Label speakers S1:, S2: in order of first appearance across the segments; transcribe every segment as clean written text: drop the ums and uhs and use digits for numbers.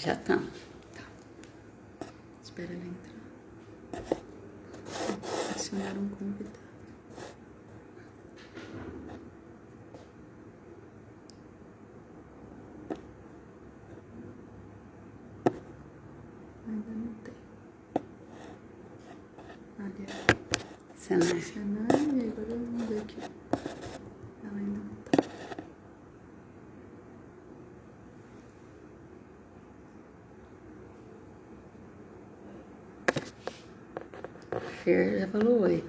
S1: Já tá. Espera ela entrar. Adicionar um convidado. Ainda não tem. Olha. Cenário. E agora vamos ver aqui. Ela ainda não tá. Fer já falou oi.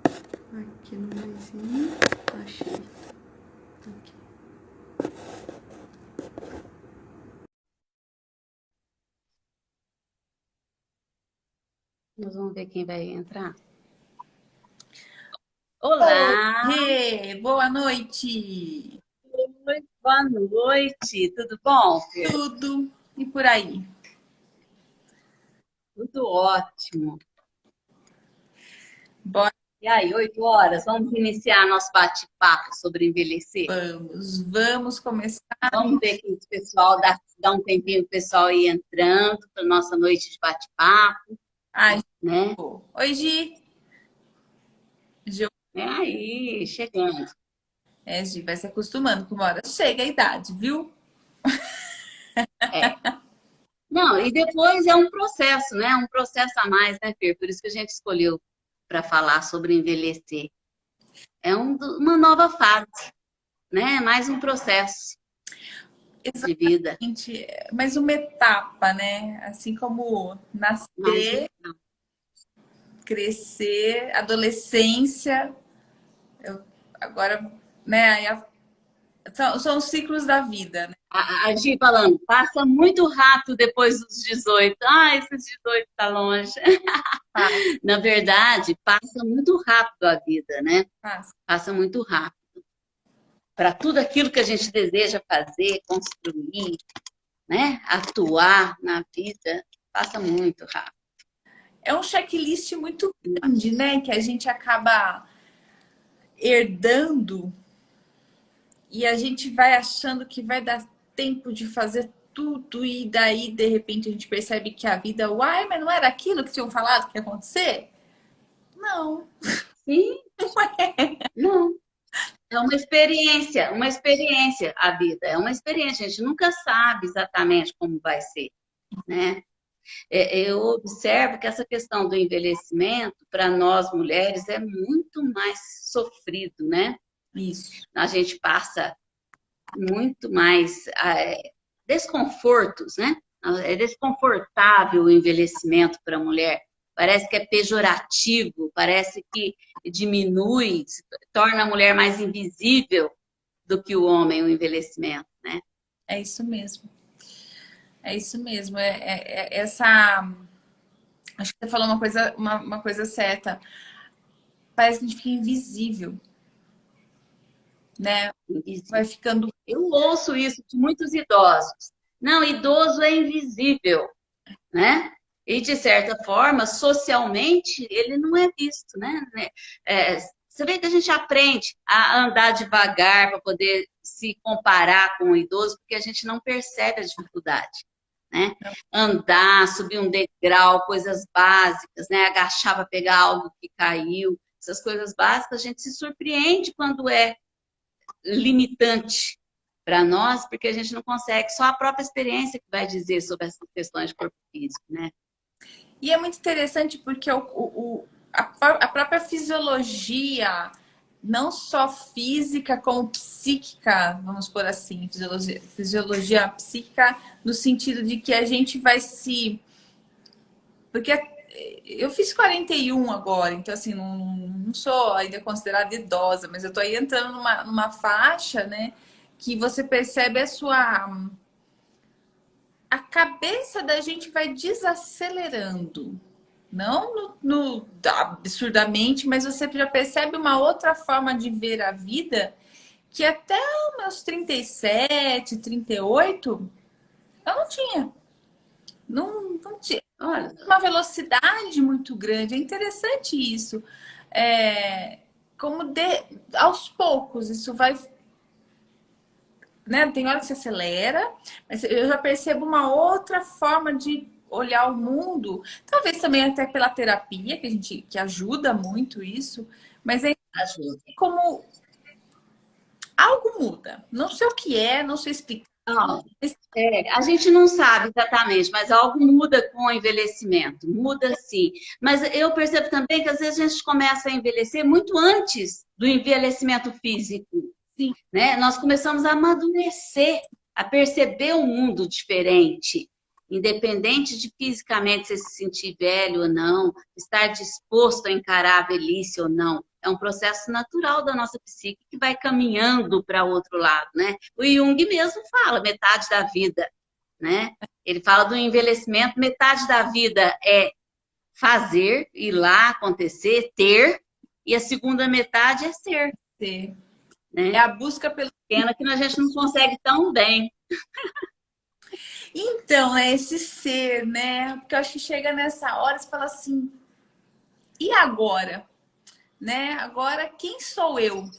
S1: Aqui no meizinho. Achei. Aqui. Nós vamos ver quem vai entrar. Olá!
S2: Oi, boa noite!
S1: Oi, boa noite! Tudo bom, Fer?
S2: Tudo e por aí?
S1: Tudo ótimo.
S2: Bora,
S1: E aí, 8 horas, vamos iniciar nosso bate-papo sobre envelhecer?
S2: vamos começar.
S1: Vamos ver que o pessoal dá um tempinho o pessoal ir entrando para nossa noite de bate-papo,
S2: Ai,
S1: né?
S2: oi, Gi. Gi.
S1: É aí, chegando.
S2: Gi, vai se acostumando com uma hora. Chega a idade, viu?
S1: É. Não, e depois é um processo, né? Um processo a mais, né, Fer? Por isso que a gente escolheu para falar sobre envelhecer. É uma nova fase, né? Mais um processo de vida.
S2: Exatamente. Mais uma etapa, né? Assim como
S1: Mais um.
S2: nascer, crescer, adolescência, agora, né? São os ciclos da vida, né?
S1: A Gi falando, passa muito rápido depois dos 18. Ah, esses 18 tá longe.
S2: Passa,
S1: Na verdade, passa muito rápido a vida, né?
S2: passa.
S1: Passa muito rápido. Para tudo aquilo que a gente deseja fazer, construir, né? Atuar na vida, passa muito rápido.
S2: É um checklist muito grande, né? Que a gente acaba herdando e a gente vai achando que vai dar tempo de fazer tudo e daí de repente a gente percebe que a vida, uai, mas não era aquilo que tinham falado que ia acontecer? Não,
S1: Sim, não. É uma experiência a vida, é uma experiência. A gente nunca sabe exatamente como vai ser, né? Eu observo que essa questão do envelhecimento, para nós mulheres, é muito mais sofrido, né?
S2: isso.
S1: A gente passa muito mais desconfortos, né? É desconfortável o envelhecimento para a mulher. Parece que é pejorativo, parece que diminui, torna a mulher mais invisível do que o homem, o envelhecimento, né?
S2: É isso mesmo. É isso mesmo. Essa. Acho que você falou uma coisa certa. Parece que a gente fica invisível, né? Vai
S1: Invisível.
S2: ficando.
S1: Eu ouço isso de muitos idosos. Não, idoso é invisível, né? E, de certa forma, socialmente, ele não é visto, né? Você vê que a gente aprende a andar devagar para poder se comparar com o idoso, porque a gente não percebe a dificuldade, né? Andar, subir um degrau, coisas básicas, né? Agachar para pegar algo que caiu, essas coisas básicas, a gente se surpreende quando é limitante para nós, porque a gente não consegue, só a própria experiência que vai dizer sobre essas questões de corpo físico, né?
S2: E é muito interessante porque a própria fisiologia, não só física, como psíquica, vamos por assim, fisiologia psíquica, no sentido de que a gente vai se. Porque eu fiz 41 agora, então assim, não sou ainda considerada idosa, mas eu tô aí entrando numa faixa, né, que você percebe a cabeça da gente vai desacelerando. Não absurdamente, mas você já percebe uma outra forma de ver a vida que até os meus 37, 38, eu não tinha. Não tinha.
S1: Olha,
S2: Uma velocidade muito grande. É interessante isso. É, como aos poucos isso vai né? Tem hora que você acelera, mas eu já percebo uma outra forma de olhar o mundo, talvez também até pela terapia, que ajuda muito isso, mas é
S1: Ajuda.
S2: como algo muda. Não sei o que é, não sei explicar.
S1: Não, a gente não sabe exatamente, mas algo muda com o envelhecimento, muda sim. Mas eu percebo também que às vezes a gente começa a envelhecer muito antes do envelhecimento físico,
S2: Sim,
S1: né? Nós começamos a amadurecer, a perceber um mundo diferente, independente de fisicamente você se sentir velho ou não, estar disposto a encarar a velhice ou não. É um processo natural da nossa psique que vai caminhando para outro lado, né? O Jung mesmo fala metade da vida, né? Ele fala do envelhecimento, metade da vida é fazer, ir lá, acontecer, ter, e a segunda metade é ser,
S2: sim. É
S1: né?
S2: a busca pelo.
S1: Pena que a gente não consegue tão bem.
S2: Então, é esse ser, né? Porque eu acho que chega nessa hora e você fala assim, e agora? Né? Agora, quem sou eu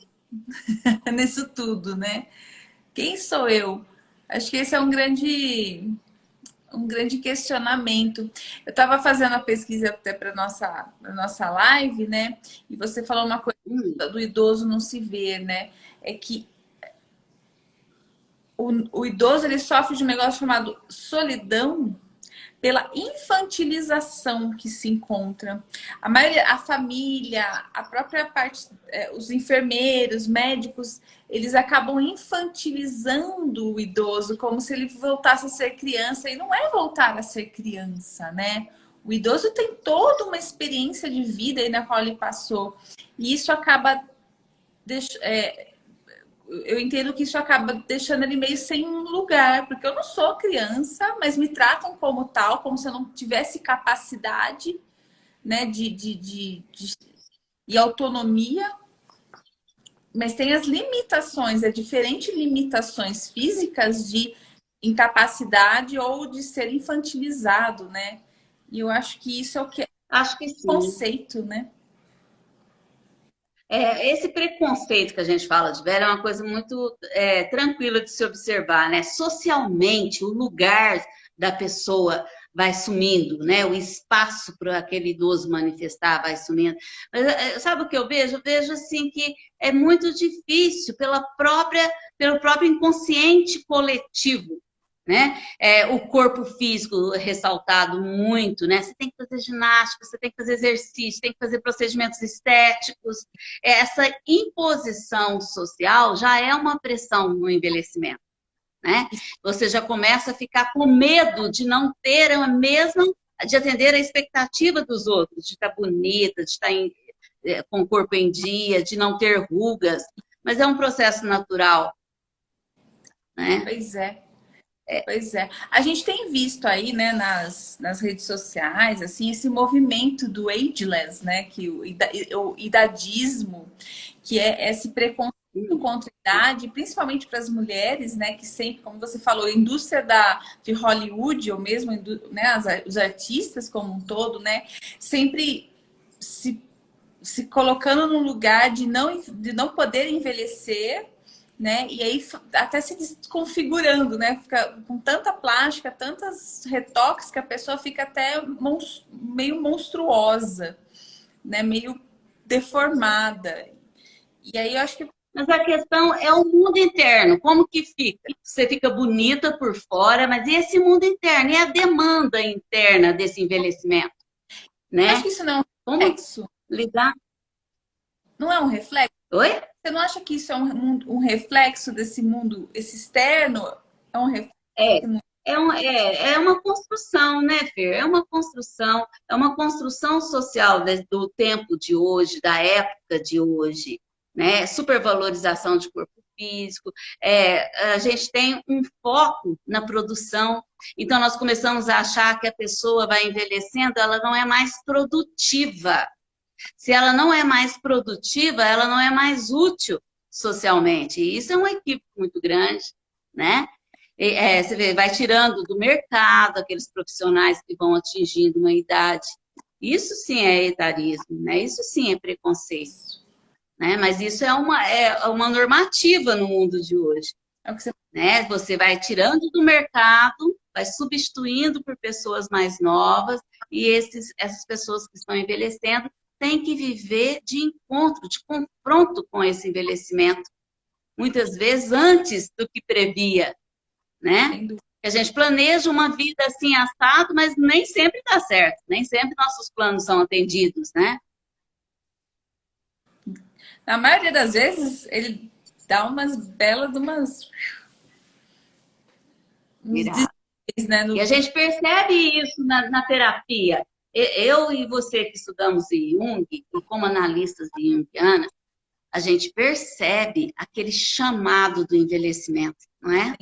S2: nisso tudo, né? Quem sou eu? Acho que esse é um grande questionamento. Eu estava fazendo a pesquisa até para nossa live, né? E você falou uma coisa
S1: Hum,
S2: do idoso não se ver, né? É que o idoso ele sofre de um negócio chamado solidão pela infantilização que se encontra. A maioria, a família, a própria parte, os enfermeiros, médicos, eles acabam infantilizando o idoso como se ele voltasse a ser criança. E não é voltar a ser criança, né? O idoso tem toda uma experiência de vida aí na qual ele passou. E isso acaba eu entendo que isso acaba deixando ele meio sem um lugar, porque eu não sou criança, mas me tratam como tal, como se eu não tivesse capacidade, né, e autonomia, mas tem as limitações, é diferente limitações físicas de incapacidade ou de ser infantilizado, né? E eu acho que isso é o que é
S1: acho que sim.
S2: conceito, né?
S1: Esse preconceito que a gente fala de velho é uma coisa muito tranquila de se observar, né? Socialmente, o lugar da pessoa vai sumindo, né? O espaço para aquele idoso manifestar vai sumindo. Mas sabe o que eu vejo? Eu vejo assim que é muito difícil pelo próprio inconsciente coletivo, né? O corpo físico ressaltado muito, né? Você tem que fazer ginástica, você tem que fazer exercício, tem que fazer procedimentos estéticos. Essa imposição social já é uma pressão no envelhecimento, né? Você já começa a ficar com medo de não ter a mesma, de atender a expectativa dos outros, de estar bonita, de estar com o corpo em dia, de não ter rugas, mas é um processo natural, né?
S2: Pois é. Pois é. A gente tem visto aí, né, nas redes sociais, assim, esse movimento do ageless, né, que o idadismo, que é esse preconceito contra a idade, principalmente para as mulheres, né, que sempre, como você falou, a indústria de Hollywood, ou mesmo, né, os artistas como um todo, né, sempre se, se colocando no lugar de não poder envelhecer, né? E aí até se desconfigurando, né? Fica com tanta plástica, tantos retoques que a pessoa fica até meio monstruosa, né? Meio deformada. E aí eu acho que
S1: Mas a questão é o mundo interno, como que fica? Você fica bonita por fora, mas e esse mundo interno? E a demanda interna desse envelhecimento,
S2: acho
S1: né?
S2: que isso não é um
S1: Como
S2: reflexo.
S1: lidar?
S2: Não é um reflexo?
S1: Oi?
S2: Você não acha que isso é um reflexo desse mundo, esse externo? É um reflexo.
S1: É, é uma construção, né, Fer? É uma construção social do tempo de hoje, da época de hoje, né? Supervalorização de corpo físico. A gente tem um foco na produção, então nós começamos a achar que a pessoa vai envelhecendo, ela não é mais produtiva. Se ela não é mais produtiva, ela não é mais útil socialmente. E isso é um equívoco muito grande, né? Você vê, vai tirando do mercado aqueles profissionais que vão atingindo uma idade. Isso sim é etarismo, né? Isso sim é preconceito, né? Mas isso é uma normativa no mundo de hoje.
S2: É o que você
S1: né? Você vai tirando do mercado, vai substituindo por pessoas mais novas, e essas pessoas que estão envelhecendo têm que viver de encontro, de confronto com esse envelhecimento, muitas vezes antes do que previa, né? A gente planeja uma vida assim assado, mas nem sempre dá certo, nem sempre nossos planos são atendidos, né?
S2: Na maioria das vezes, ele dá umas belas de umas... uns
S1: Virar.
S2: desliz, né?
S1: E a gente percebe isso na terapia. Eu e você que estudamos Jung, e como analistas junguianas, a gente percebe aquele chamado do envelhecimento, não é?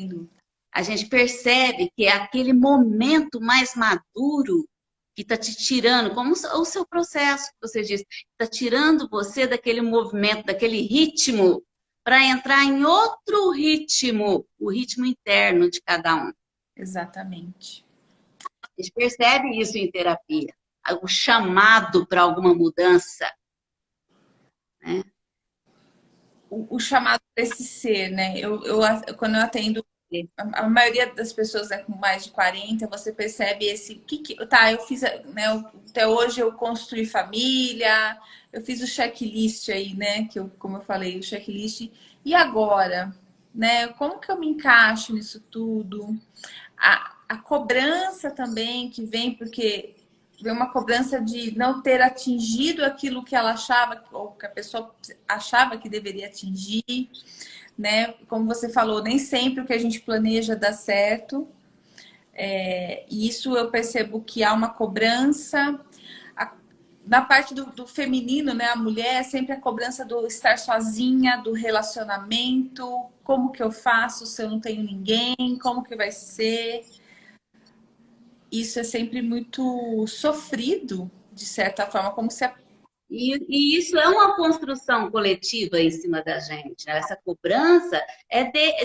S1: A gente percebe que é aquele momento mais maduro que está te tirando, como o seu processo, que você disse, está tirando você daquele movimento, daquele ritmo, para entrar em outro ritmo, o ritmo interno de cada um.
S2: Exatamente.
S1: A gente percebe isso em terapia, o chamado para alguma mudança, né?
S2: O chamado para esse ser, né? Quando eu atendo a maioria das pessoas, né, com mais de 40, você percebe esse... tá, eu fiz, né, até hoje eu construí família, eu fiz o checklist aí, né, como eu falei, o checklist. E agora? Né, como que eu me encaixo nisso tudo? A cobrança também que vem, porque vem uma cobrança de não ter atingido aquilo que ela achava, ou que a pessoa achava que deveria atingir, né? Como você falou, nem sempre o que a gente planeja dá certo. E isso eu percebo que há uma cobrança. Na parte do feminino, né? A mulher, sempre a cobrança do estar sozinha, do relacionamento. Como que eu faço se eu não tenho ninguém? Como que vai ser? Isso é sempre muito sofrido, de certa forma, como se...
S1: E isso é uma construção coletiva em cima da gente, né? Essa cobrança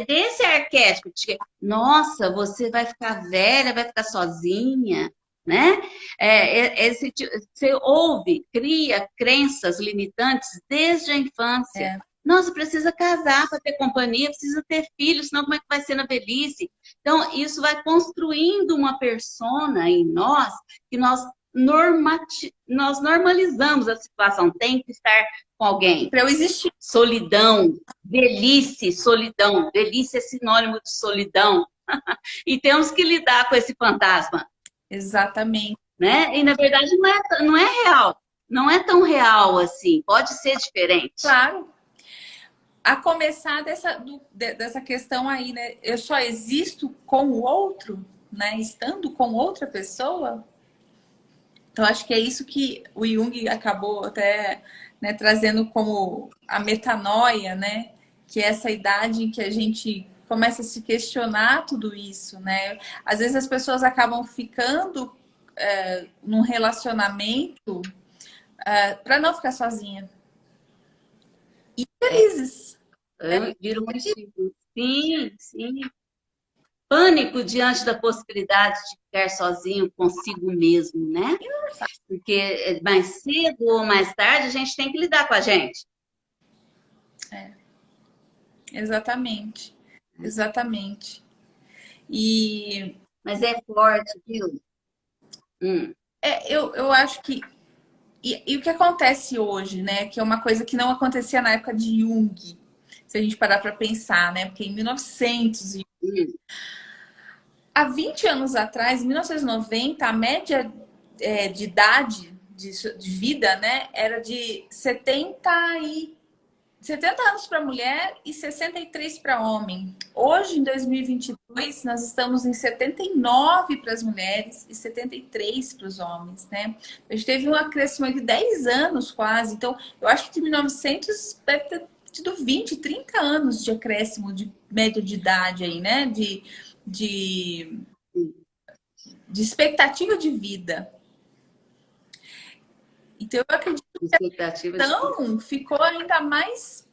S1: desse arquétipo de que, nossa, você vai ficar velha, vai ficar sozinha, né? Você ouve, cria crenças limitantes desde a infância. Nossa, precisa casar para ter companhia, precisa ter filhos, senão como é que vai ser na velhice? Então, isso vai construindo uma persona em nós que nós normalizamos a situação, tem que estar com alguém.
S2: Para eu existir.
S1: Solidão, solidão. Velhice é sinônimo de solidão. E temos que lidar com esse fantasma.
S2: Exatamente.
S1: Né? E, na verdade, não é real. Não é tão real assim. Pode ser diferente.
S2: Claro. A começar dessa questão aí, né? Eu só existo com o outro, né? Estando com outra pessoa. Então, acho que é isso que o Jung acabou até, né, trazendo como a metanoia, né? Que é essa idade em que a gente começa a se questionar tudo isso, né? Às vezes as pessoas acabam ficando num relacionamento para não ficar sozinha. E felizes.
S1: Vira um estigma. Sim, sim. Pânico diante da possibilidade de ficar sozinho consigo mesmo, né? Porque mais cedo ou mais tarde a gente tem que lidar com a gente.
S2: Exatamente. Exatamente.
S1: Mas é forte, viu?
S2: Eu acho que... E o que acontece hoje, né? Que é uma coisa que não acontecia na época de Jung, se a gente parar para pensar, né? Porque em 1900... Há 20 anos atrás, em 1990, a média de idade de vida, né, era de 70 anos para mulher e 63 para homem. Hoje, em 2022, nós estamos em 79 para as mulheres e 73 para os homens, né? A gente teve um acréscimo de 10 anos quase. Então, eu acho que de 1900 deve ter tido 20, 30 anos de acréscimo de média de idade aí, né? De expectativa de vida. Então, eu acredito que a questão ficou ainda mais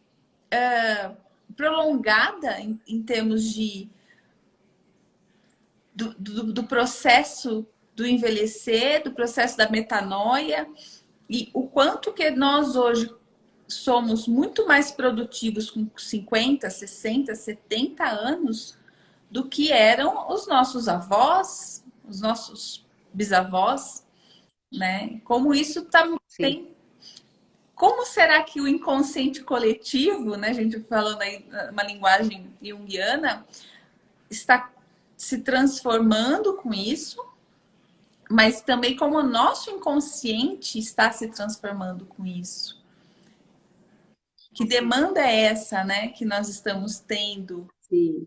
S2: prolongada em termos do processo do envelhecer, do processo da metanoia, e o quanto que nós hoje somos muito mais produtivos com 50, 60, 70 anos do que eram os nossos avós, os nossos bisavós, né? Como isso
S1: Sim,
S2: tem. Como será que o inconsciente coletivo, né, a gente falando aí uma linguagem junguiana, está se transformando com isso, mas também como o nosso inconsciente está se transformando com isso? Que demanda é essa, né, que nós estamos tendo?
S1: sim.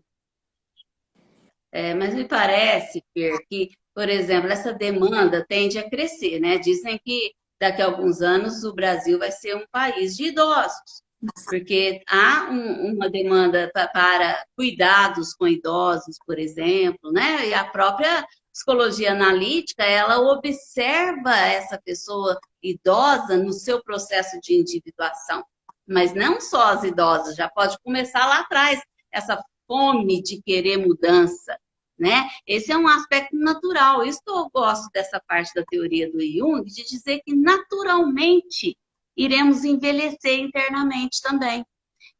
S1: Mas me parece, Fer, que, por exemplo, essa demanda tende a crescer, né? Dizem que daqui a alguns anos o Brasil vai ser um país de idosos, porque há uma demanda para cuidados com idosos, por exemplo, né? E a própria psicologia analítica, ela observa essa pessoa idosa no seu processo de individuação. Mas não só as idosas, já pode começar lá atrás, essa fome de querer mudança, né? Esse é um aspecto natural. Isso que eu gosto dessa parte da teoria do Jung, de dizer que naturalmente iremos envelhecer internamente também.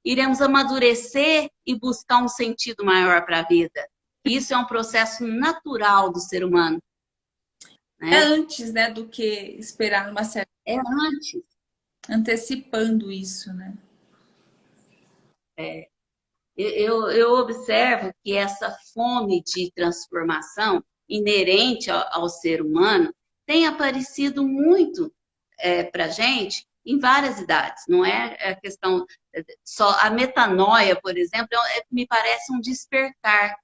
S1: Iremos amadurecer e buscar um sentido maior para a vida. Isso é um processo natural do ser humano,
S2: É
S1: né?
S2: antes, né, do que esperar uma certa...
S1: É antes.
S2: Antecipando isso, né?
S1: Eu observo que essa fome de transformação inerente ao ser humano tem aparecido muito para a gente em várias idades. Não é a questão só a metanoia, por exemplo, me parece um despertar,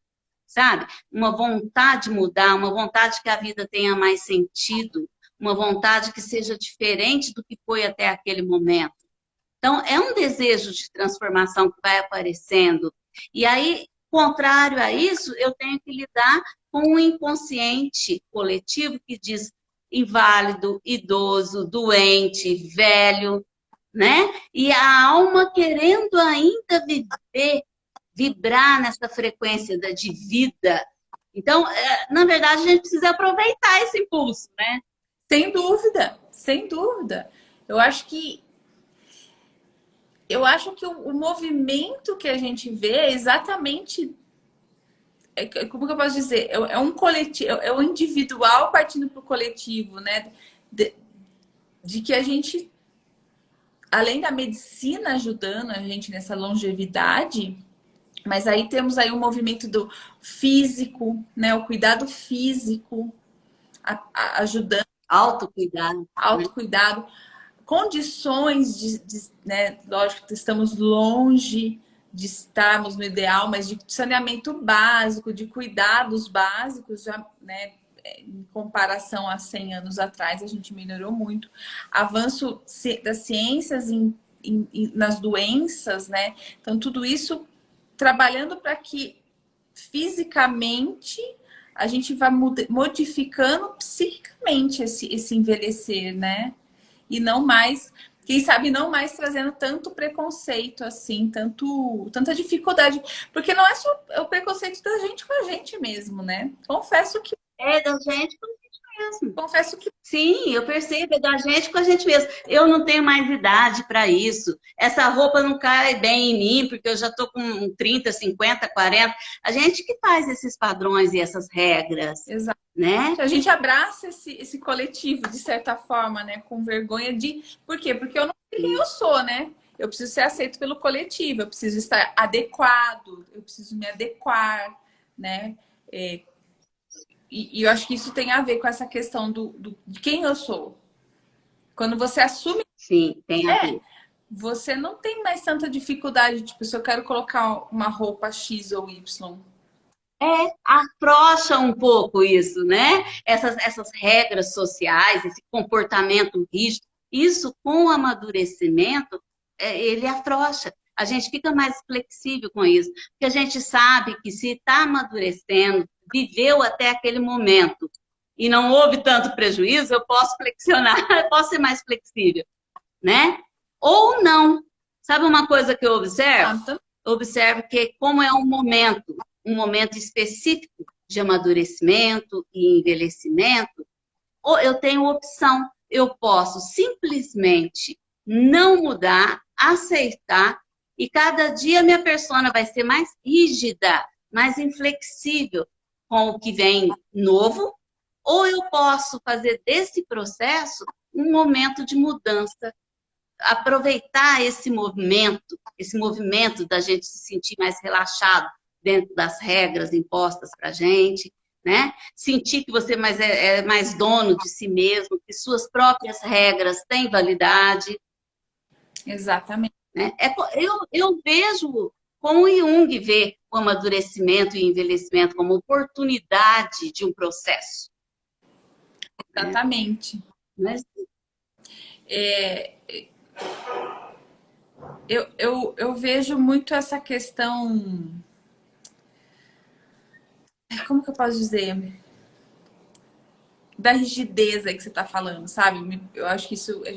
S1: sabe? Uma vontade de mudar, uma vontade que a vida tenha mais sentido, uma vontade que seja diferente do que foi até aquele momento. Então, é um desejo de transformação que vai aparecendo. E aí, contrário a isso, eu tenho que lidar com um inconsciente coletivo que diz inválido, idoso, doente, velho, né? E a alma querendo ainda viver, vibrar nessa frequência de vida. Então, na verdade, a gente precisa aproveitar esse impulso, né?
S2: Sem dúvida, sem dúvida. Eu acho que o movimento que a gente vê é exatamente, como que eu posso dizer? É um coletivo, é o individual partindo para o coletivo, né? De que a gente, além da medicina ajudando a gente nessa longevidade, mas aí temos aí o movimento do físico, né? O cuidado físico, ajudando,
S1: Autocuidado, né?
S2: autocuidado, condições né? Lógico que estamos longe de estarmos no ideal, mas de saneamento básico, de cuidados básicos, já, né? Em comparação a 100 anos atrás, a gente melhorou muito. Avanço das ciências nas doenças, né? Então, tudo isso trabalhando para que fisicamente a gente vá modificando psiquicamente esse envelhecer, né? E não mais, quem sabe, não mais trazendo tanto preconceito, assim, tanta dificuldade. Porque não é só o preconceito da gente com a gente mesmo, né?
S1: É da gente com a gente mesmo.
S2: Confesso que
S1: Sim, eu percebo, é da gente com a gente mesmo. Eu não tenho mais idade para isso. Essa roupa não cai bem em mim, porque eu já estou com 30, 50, 40. A gente que faz esses padrões e essas regras,
S2: exato.
S1: né?
S2: A gente abraça esse coletivo, de certa forma, né? Com vergonha de... Por quê? Porque eu não sei quem eu sou, né? Eu preciso ser aceito pelo coletivo, eu preciso estar adequado, eu preciso me adequar, né? E eu acho que isso tem a ver com essa questão de quem eu sou. Quando você assume,
S1: Sim, tem a ver.
S2: você não tem mais tanta dificuldade, tipo, se eu quero colocar uma roupa X ou Y.
S1: Afrouxa um pouco isso, né? Essas regras sociais, esse comportamento rígido, isso com o amadurecimento, ele afrouxa. A gente fica mais flexível com isso, porque a gente sabe que se está amadurecendo, viveu até aquele momento e não houve tanto prejuízo, eu posso flexionar, eu posso ser mais flexível, né? Ou não. Sabe uma coisa que eu observo? Observo que como é um momento específico de amadurecimento e envelhecimento, ou eu tenho opção, eu posso simplesmente não mudar, aceitar, e cada dia minha persona vai ser mais rígida, mais inflexível com o que vem novo, ou eu posso fazer desse processo um momento de mudança, aproveitar esse movimento da gente se sentir mais relaxado dentro das regras impostas para a gente, né? Sentir que você é mais dono de si mesmo, que suas próprias regras têm validade.
S2: Exatamente.
S1: Né? Eu vejo como Jung vê o amadurecimento e o envelhecimento como oportunidade de um processo.
S2: Exatamente.
S1: Né?
S2: Eu vejo muito essa questão... Como que eu posso dizer? Da rigidez aí que você está falando, sabe? Eu acho que isso a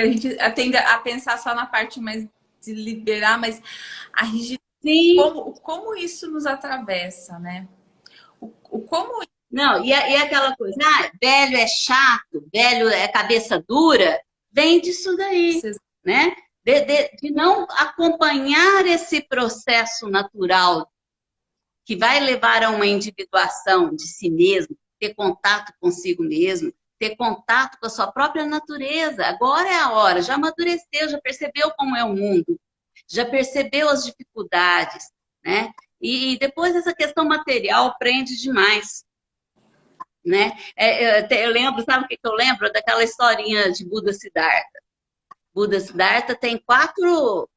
S2: gente tende a pensar só na parte mais de liberar, mas a rigidez, como isso nos atravessa, né? Como...
S1: Não, e aquela coisa, velho é chato, velho é cabeça dura, vem disso daí, né? De não acompanhar esse processo natural que vai levar a uma individuação de si mesmo, ter contato consigo mesmo, ter contato com a sua própria natureza. Agora é a hora, já amadureceu, já percebeu como é o mundo, já percebeu as dificuldades, né? E depois essa questão material prende demais, né? Eu lembro, sabe o que eu lembro? Daquela historinha de Buda Siddhartha. Buda Siddhartha tem 4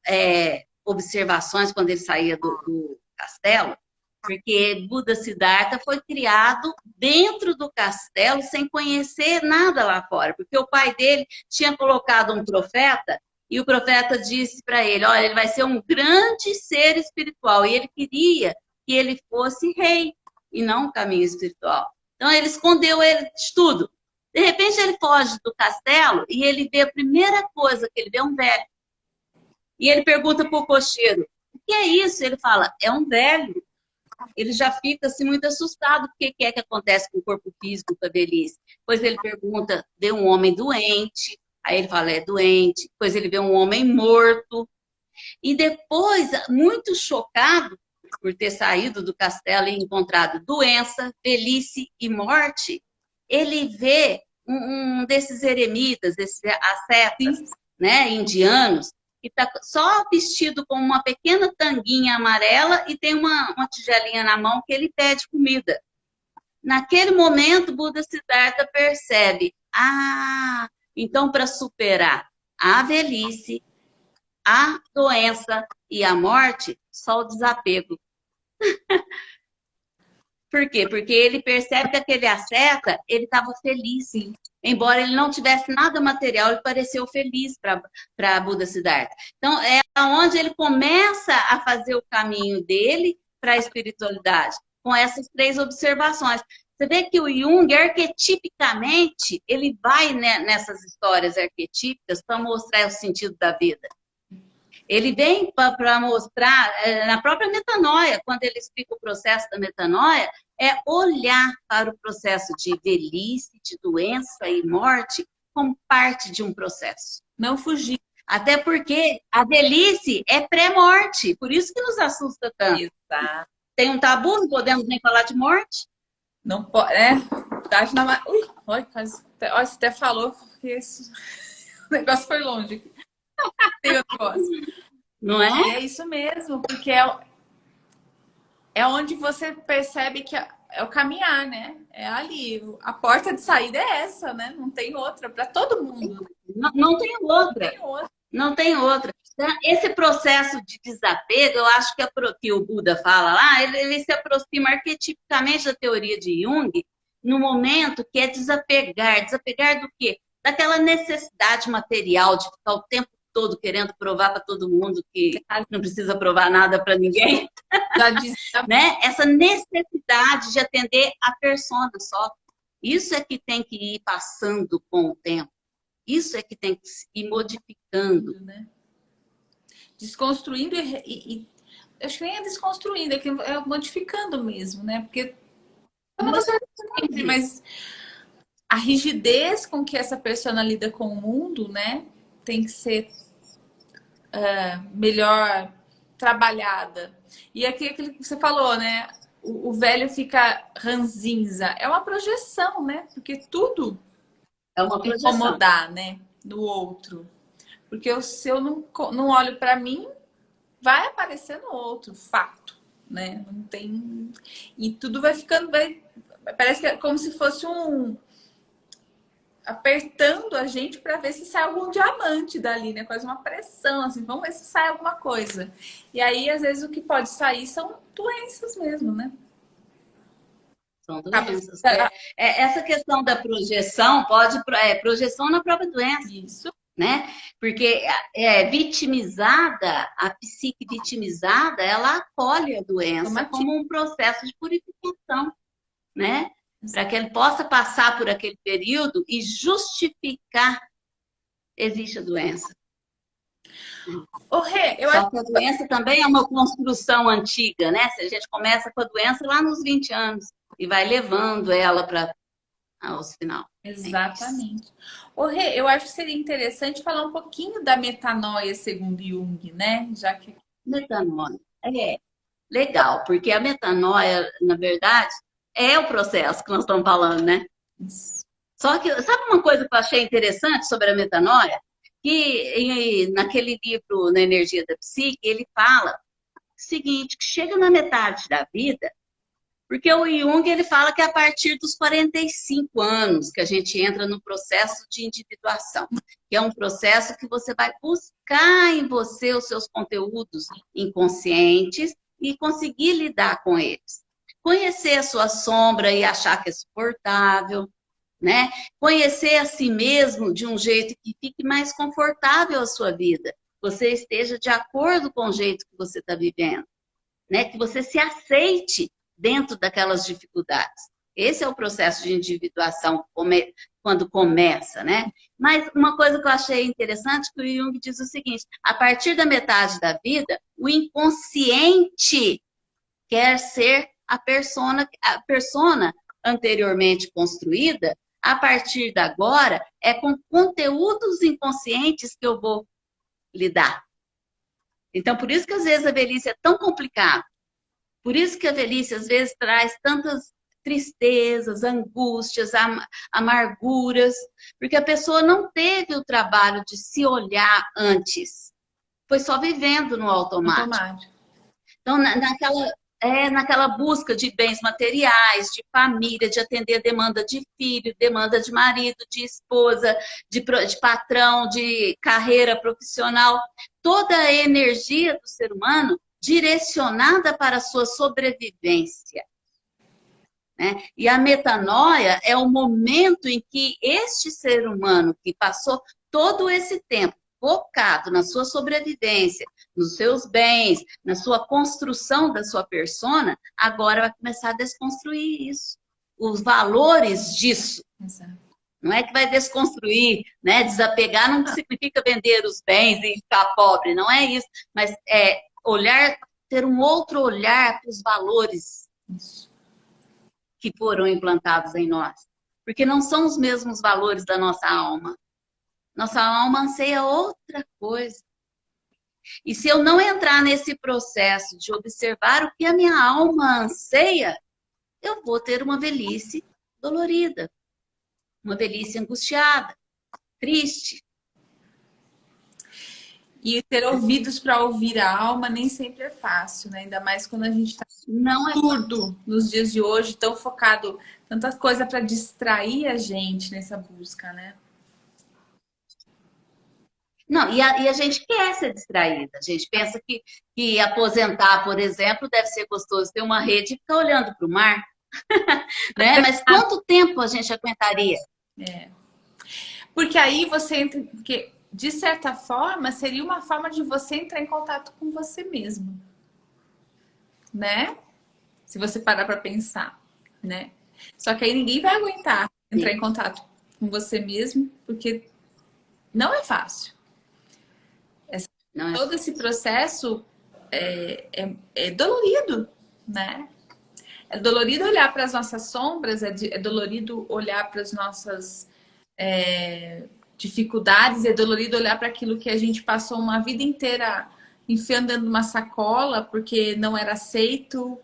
S1: observações quando ele saía do castelo, porque Buda Siddhartha foi criado dentro do castelo sem conhecer nada lá fora, porque o pai dele tinha colocado um profeta e o profeta disse para ele, olha, ele vai ser um grande ser espiritual e ele queria que ele fosse rei e não um caminho espiritual. Então ele escondeu ele de tudo. De repente ele foge do castelo e ele vê a primeira coisa que ele vê é um velho. E ele pergunta para o cocheiro, o que é isso? Ele fala, é um velho. Ele já fica assim, muito assustado, o que é que acontece com o corpo físico, com a velhice. Depois ele pergunta, vê um homem doente, aí ele fala, é doente. Depois ele vê um homem morto. E depois, muito chocado por ter saído do castelo e encontrado doença, velhice e morte, ele vê um desses eremitas, desses ascetas, né, indianos, que está só vestido com uma pequena tanguinha amarela e tem uma tigelinha na mão que ele pede comida. Naquele momento, Buda Siddhartha percebe, então para superar a velhice, a doença e a morte, só o desapego. Por quê? Porque ele percebe que aquele asceta, ele estava feliz. Sim. Embora ele não tivesse nada material, ele pareceu feliz para Buda Siddhartha. Então, é onde ele começa a fazer o caminho dele para a espiritualidade, com essas 3 observações. Você vê que o Jung, arquetipicamente, ele vai, né, nessas histórias arquetípicas para mostrar o sentido da vida. Ele vem para mostrar, na própria metanoia, quando ele explica o processo da metanoia, é olhar para o processo de velhice, de doença e morte como parte de um processo.
S2: Não fugir.
S1: Até porque a velhice é pré-morte, por isso que nos assusta tanto.
S2: Exato.
S1: Tem um tabu, não podemos nem falar de morte.
S2: Não pode, Ui, quase. Olha, você até falou, porque o negócio foi longe. Tem o negócio.
S1: Não é?
S2: E é isso mesmo, porque é onde você percebe que é o caminhar, né? É ali. A porta de saída é essa, né? Não tem outra para todo mundo.
S1: Não tem outra. Não tem outra. Esse processo de desapego, eu acho que o Buda fala lá, ele se aproxima arquetipicamente da teoria de Jung no momento que é desapegar. Desapegar do quê? Daquela necessidade material de ficar o tempo todo querendo provar para todo mundo que não precisa provar nada para ninguém. Né? Essa necessidade de atender a persona só. Isso é que tem que ir passando com o tempo. Isso é que tem que ir modificando.
S2: Né? Desconstruindo e acho que nem é desconstruindo, é que é modificando mesmo, né? Porque mas a rigidez com que essa persona lida com o mundo, né? Tem que ser melhor trabalhada. E aqui aquilo que você falou, né? O velho fica ranzinza. É uma projeção, né? Porque tudo
S1: É uma
S2: vai
S1: projeção.
S2: incomodar, né? No outro. Porque se eu não olho para mim, vai aparecer no outro, fato, né? Não tem... E tudo vai ficando... Parece que é como se fosse apertando a gente para ver se sai algum diamante dali, né? Quase uma pressão, assim, vamos ver se sai alguma coisa. E aí, às vezes, o que pode sair são doenças mesmo, né?
S1: São doenças. Essa questão da projeção pode... projeção na própria doença.
S2: Isso.
S1: Né? Porque vitimizada, a psique vitimizada, ela acolhe a doença como um processo de purificação, né? Para que ele possa passar por aquele período e justificar existe a doença. Só que a doença também é uma construção antiga, né? Se a gente começa com a doença lá nos 20 anos e vai levando ela para aos final.
S2: Exatamente. Rê, eu acho que seria interessante falar um pouquinho da metanoia segundo Jung, né? Já que...
S1: Metanoia. Legal, porque a metanoia, na verdade, é o processo que nós estamos falando, né?
S2: Isso.
S1: Só que, sabe uma coisa que eu achei interessante sobre a metanoia? Que naquele livro, Na Energia da Psique, ele fala o seguinte, que chega na metade da vida, porque o Jung, ele fala que é a partir dos 45 anos que a gente entra no processo de individuação, que é um processo que você vai buscar em você os seus conteúdos inconscientes e conseguir lidar com eles. Conhecer a sua sombra e achar que é suportável, né? Conhecer a si mesmo de um jeito que fique mais confortável a sua vida, você esteja de acordo com o jeito que você está vivendo, né? Que você se aceite dentro daquelas dificuldades. Esse é o processo de individuação quando começa, né? Mas uma coisa que eu achei interessante, que o Jung diz o seguinte, a partir da metade da vida, o inconsciente quer ser a persona anteriormente construída, a partir de agora, é com conteúdos inconscientes que eu vou lidar. Então, por isso que às vezes a velhice é tão complicada. Por isso que a velhice, às vezes, traz tantas tristezas, angústias, amarguras, porque a pessoa não teve o trabalho de se olhar antes. Foi só vivendo no automático. Então, naquela busca de bens materiais, de família, de atender a demanda de filho, demanda de marido, de esposa, de patrão, de carreira profissional, toda a energia do ser humano direcionada para a sua sobrevivência. Né? E a metanoia é o momento em que este ser humano que passou todo esse tempo focado na sua sobrevivência, nos seus bens, na sua construção da sua persona, agora vai começar a desconstruir isso. Os valores disso.
S2: Exato.
S1: Não é que vai desconstruir, né? Desapegar não significa vender os bens e ficar pobre, não é isso. Mas é olhar, ter um outro olhar para os valores que foram implantados em nós. Porque não são os mesmos valores da nossa alma. Nossa alma anseia outra coisa. E se eu não entrar nesse processo de observar o que a minha alma anseia, eu vou ter uma velhice dolorida, uma velhice angustiada, triste.
S2: E ter ouvidos para ouvir a alma nem sempre é fácil, né? Ainda mais quando a gente está surdo nos dias de hoje, tão focado, tanta coisa para distrair a gente nessa busca, né?
S1: Não, e a gente quer ser distraída. A gente pensa que aposentar, por exemplo, deve ser gostoso ter uma rede e ficar olhando para o mar. Né? Mas quanto tempo a gente aguentaria?
S2: Porque aí você entra... Porque, de certa forma, seria uma forma de você entrar em contato com você mesmo. Né? Se você parar para pensar, né? Só que aí ninguém vai aguentar entrar em contato com você mesmo, porque não é fácil. Todo esse processo é dolorido, né? É dolorido olhar para as nossas sombras, é dolorido olhar para as nossas dificuldades, é dolorido olhar para aquilo que a gente passou uma vida inteira enfiando dentro de uma sacola porque não era aceito.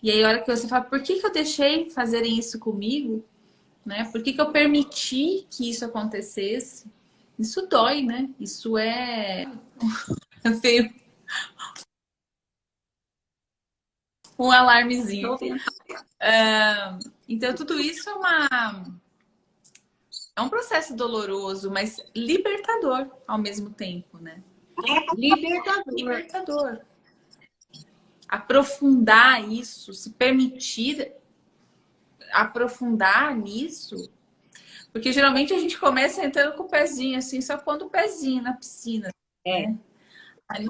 S2: E aí, a hora que você fala, por que que eu deixei fazerem isso comigo? Né? Por que que eu permiti que isso acontecesse? Isso dói, né? Isso é veio um alarmezinho. Então, tudo isso é um processo doloroso, mas libertador ao mesmo tempo, né?
S1: Libertador.
S2: Libertador. Aprofundar isso, se permitir aprofundar nisso, porque geralmente a gente começa entrando com o pezinho, assim, só pondo o pezinho na piscina.
S1: É.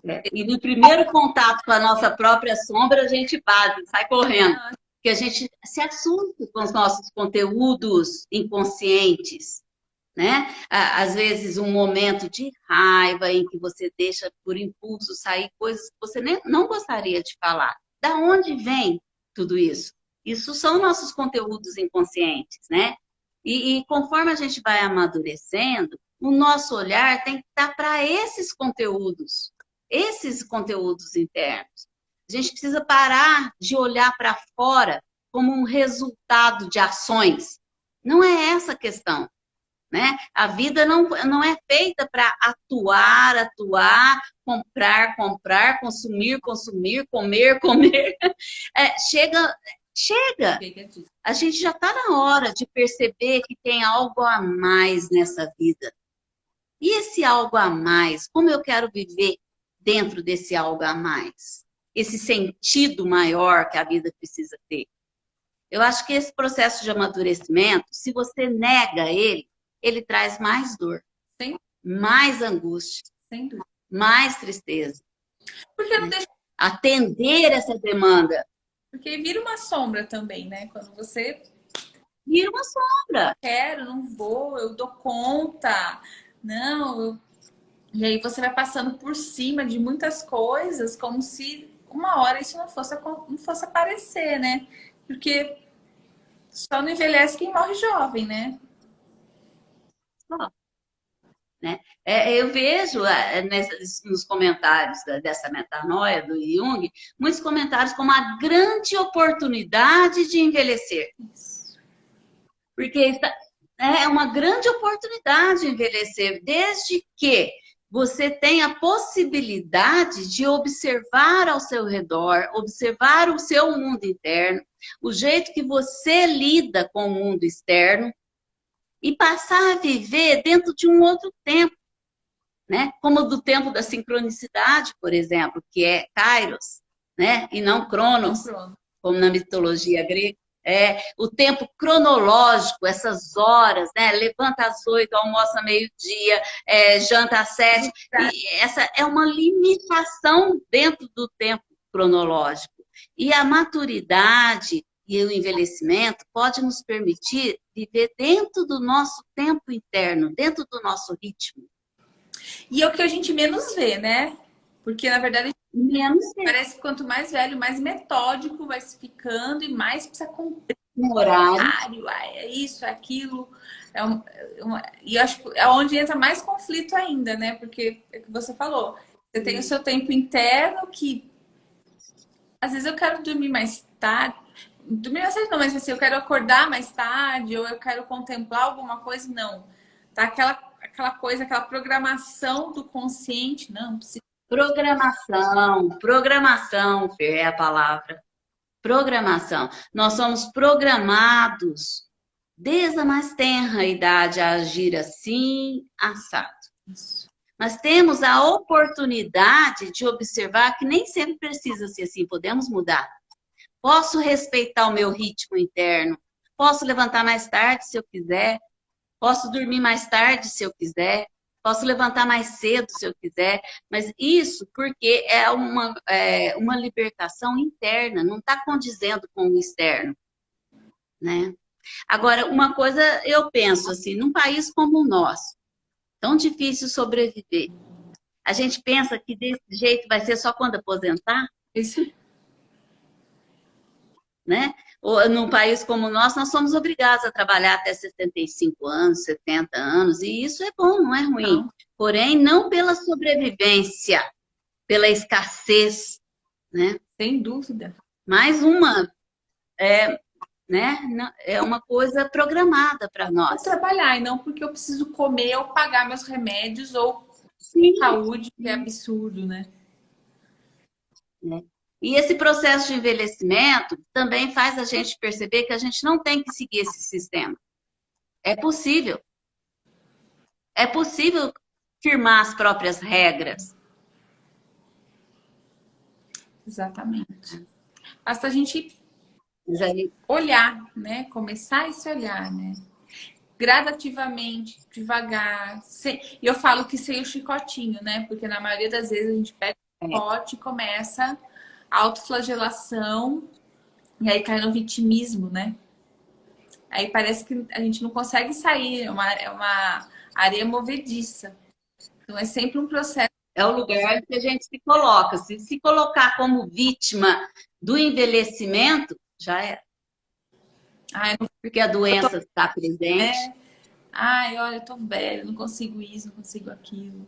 S2: Né?
S1: E no primeiro contato com a nossa própria sombra, a gente bate, sai correndo. Porque a gente se assusta com os nossos conteúdos inconscientes, né? Às vezes um momento de raiva em que você deixa por impulso sair coisas que você nem, não gostaria de falar. Da onde vem tudo isso? Isso são nossos conteúdos inconscientes, né? E conforme a gente vai amadurecendo, o nosso olhar tem que estar para esses conteúdos internos. A gente precisa parar de olhar para fora como um resultado de ações. Não é essa a questão. Né? A vida não é feita para atuar, comprar, consumir, comer. Chega. A gente já está na hora de perceber que tem algo a mais nessa vida. E esse algo a mais, como eu quero viver dentro desse algo a mais? Esse sentido maior que a vida precisa ter. Eu acho que esse processo de amadurecimento, se você nega ele traz mais dor,
S2: Sim.
S1: mais angústia, mais tristeza.
S2: Porque não deixa...
S1: Atender essa demanda.
S2: Porque vira uma sombra também, né? Quando você...
S1: Vira uma sombra.
S2: Quero, não vou, eu dou conta. Não, E aí você vai passando por cima de muitas coisas, como se uma hora isso não fosse aparecer, né? Porque só não envelhece quem morre jovem, né?
S1: Né? Eu vejo nos comentários dessa metanoia do Jung, muitos comentários como a grande oportunidade de envelhecer. Porque é uma grande oportunidade de envelhecer, desde que você tenha a possibilidade de observar ao seu redor, observar o seu mundo interno, o jeito que você lida com o mundo externo, e passar a viver dentro de um outro tempo, né? Como do tempo da sincronicidade, por exemplo, que é Kairos, né? E não Cronos, como na mitologia grega. O tempo cronológico, essas horas, né? Levanta às 8, almoça meio-dia, janta às 7. E essa é uma limitação dentro do tempo cronológico. E a maturidade e o envelhecimento pode nos permitir viver dentro do nosso tempo interno, dentro do nosso ritmo.
S2: E é o que a gente menos vê, né? Porque, na verdade, parece que quanto mais velho, mais metódico vai se ficando e mais precisa cumprir
S1: um horário.
S2: É isso, é aquilo. E acho que é onde entra mais conflito ainda, né? Porque é o que você falou. Você tem o seu tempo interno que às vezes eu quero dormir mais tarde. Dormir mais tarde não, mas assim, eu quero acordar mais tarde, ou eu quero contemplar alguma coisa, não. Tá aquela coisa, aquela programação do consciente, não precisa.
S1: Programação, Fer, é a palavra. Programação. Nós somos programados desde a mais tenra idade a agir assim, assado. Mas temos a oportunidade de observar que nem sempre precisa ser assim, podemos mudar. Posso respeitar o meu ritmo interno, posso levantar mais tarde se eu quiser, posso dormir mais tarde se eu quiser, posso levantar mais cedo se eu quiser, mas isso porque é uma libertação interna, não está condizendo com o externo, né? Agora, uma coisa eu penso assim, num país como o nosso, tão difícil sobreviver, a gente pensa que desse jeito vai ser só quando aposentar?
S2: Isso.
S1: Né? Ou, num país como o nosso, nós somos obrigados a trabalhar até 65 anos, 70 anos, e isso é bom, não é ruim. Não. Porém, não pela sobrevivência, pela escassez, né?
S2: Sem dúvida.
S1: Mais uma, né? É uma coisa programada para
S2: Vou
S1: nós.
S2: trabalhar, e não porque eu preciso comer ou pagar meus remédios ou
S1: Sim.
S2: saúde, que é absurdo, né?
S1: E esse processo de envelhecimento também faz a gente perceber que a gente não tem que seguir esse sistema. É possível. É possível firmar as próprias regras.
S2: Exatamente. Basta a gente
S1: Mas aí,
S2: olhar, né? Começar a se olhar, né? Gradativamente, devagar. E eu falo que sem o chicotinho, né? Porque na maioria das vezes a gente pega o chicote e começa a autoflagelação e aí cai no vitimismo, né? Aí parece que a gente não consegue sair, é uma areia movediça. Então é sempre um processo.
S1: é o lugar que a gente se coloca. Se colocar como vítima do envelhecimento, já é.
S2: Ai,
S1: Porque a doença está presente.
S2: ai, olha, eu tô velho, não consigo isso, não consigo aquilo.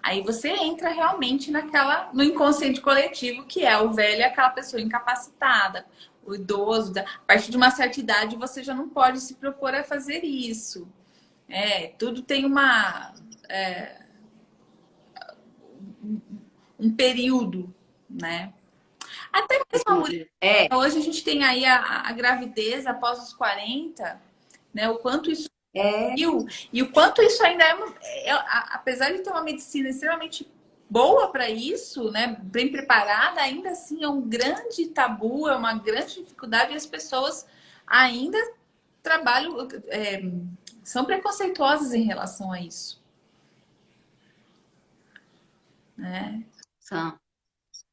S2: Aí você entra realmente no inconsciente coletivo, que é o velho, é aquela pessoa incapacitada, o idoso. A partir de uma certa idade, você já não pode se propor a fazer isso. Tudo tem um período, né? Até mesmo a mulher. Hoje a gente tem aí a gravidez após os 40, né? O quanto isso e o quanto isso ainda apesar de ter uma medicina extremamente boa para isso, né, bem preparada, ainda assim é um grande tabu, é uma grande dificuldade e as pessoas ainda trabalham, são preconceituosas em relação a isso, né?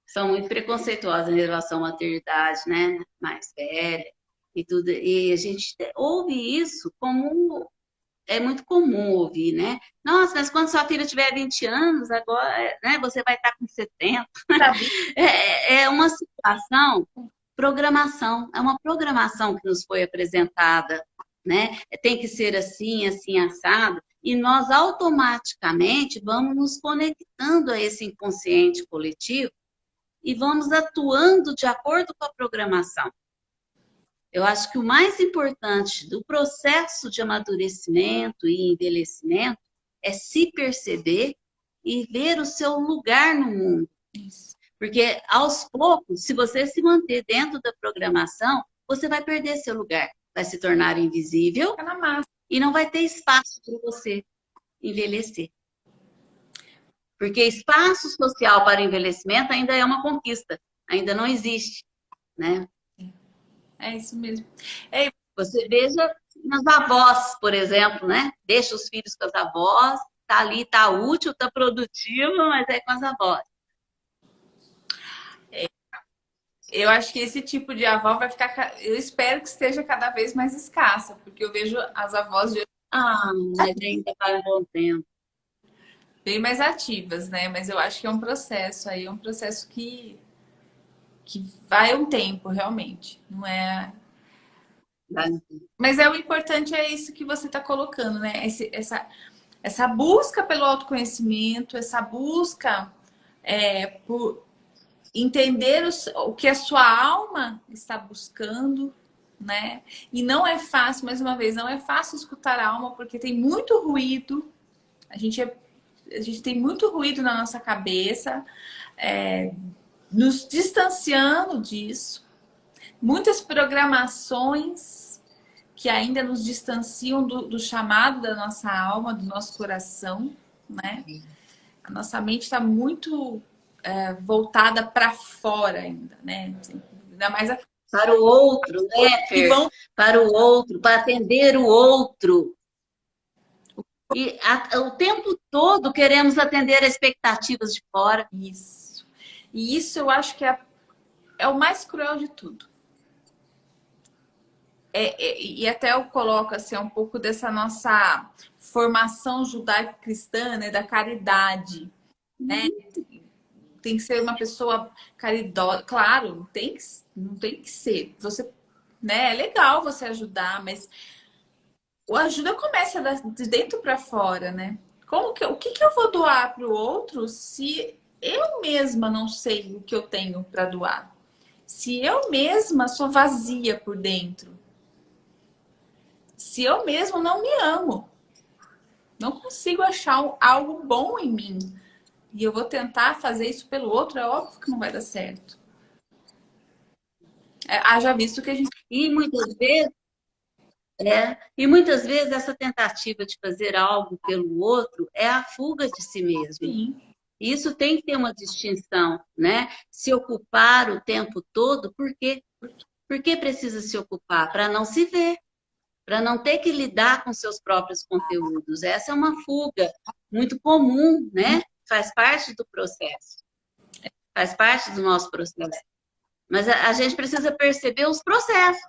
S1: São muito preconceituosas em relação à maternidade, né? Mais velha e tudo. E a gente ouve isso como é muito comum ouvir, né? Nossa, mas quando sua filha tiver 20 anos, agora, né, você vai estar com 70. É uma situação, programação, é uma programação que nos foi apresentada, né? Tem que ser assim, assim, assado, e nós automaticamente vamos nos conectando a esse inconsciente coletivo e vamos atuando de acordo com a programação. Eu acho que o mais importante do processo de amadurecimento e envelhecimento é se perceber e ver o seu lugar no mundo. Porque aos poucos, se você se manter dentro da programação, você vai perder seu lugar, vai se tornar invisível e não vai ter espaço para você envelhecer. Porque espaço social para envelhecimento ainda é uma conquista, ainda não existe, né?
S2: É isso mesmo.
S1: Você veja nas avós, por exemplo, né? Deixa os filhos com as avós, tá ali, tá útil, tá produtivo, mas é com as avós.
S2: Eu acho que esse tipo de avó vai ficar. Eu espero que esteja cada vez mais escassa, porque eu vejo as avós de
S1: mas ainda vai um bom tempo.
S2: bem mais ativas, né? Mas eu acho que é um processo aí, é um processo que vai um tempo, realmente. Não é. Mas o importante é isso que você está colocando, né? Essa busca pelo autoconhecimento, essa busca por entender o que a sua alma está buscando, né? E não é fácil, mais uma vez, não é fácil escutar a alma porque tem muito ruído. A gente tem muito ruído na nossa cabeça, nos distanciando disso. Muitas programações que ainda nos distanciam do chamado da nossa alma, do nosso coração, né? A nossa mente está muito voltada para fora ainda, né? Ainda mais
S1: para o outro, né, Fer? Para o outro, para atender o outro. E o tempo todo queremos atender expectativas de fora.
S2: Isso. E isso eu acho que é o mais cruel de tudo. E até eu coloco assim, um pouco dessa nossa formação judaico-cristã, né, da caridade, né? Tem que ser uma pessoa caridosa. Claro, não tem que ser. Você, né, é legal você ajudar, mas a ajuda começa de dentro para fora, né? O que eu vou doar para o outro se eu mesma não sei o que eu tenho para doar, se eu mesma sou vazia por dentro, se eu mesma não me amo, não consigo achar algo bom em mim, e eu vou tentar fazer isso pelo outro, é óbvio que não vai dar certo. Haja visto que a gente...
S1: E muitas vezes essa tentativa de fazer algo pelo outro é a fuga de si mesmo.
S2: Sim.
S1: Isso tem que ter uma distinção, né? Se ocupar o tempo todo, por quê? Por que precisa se ocupar? Para não se ver, para não ter que lidar com seus próprios conteúdos. Essa é uma fuga muito comum, né? Faz parte do processo, faz parte do nosso processo. Mas a gente precisa perceber os processos.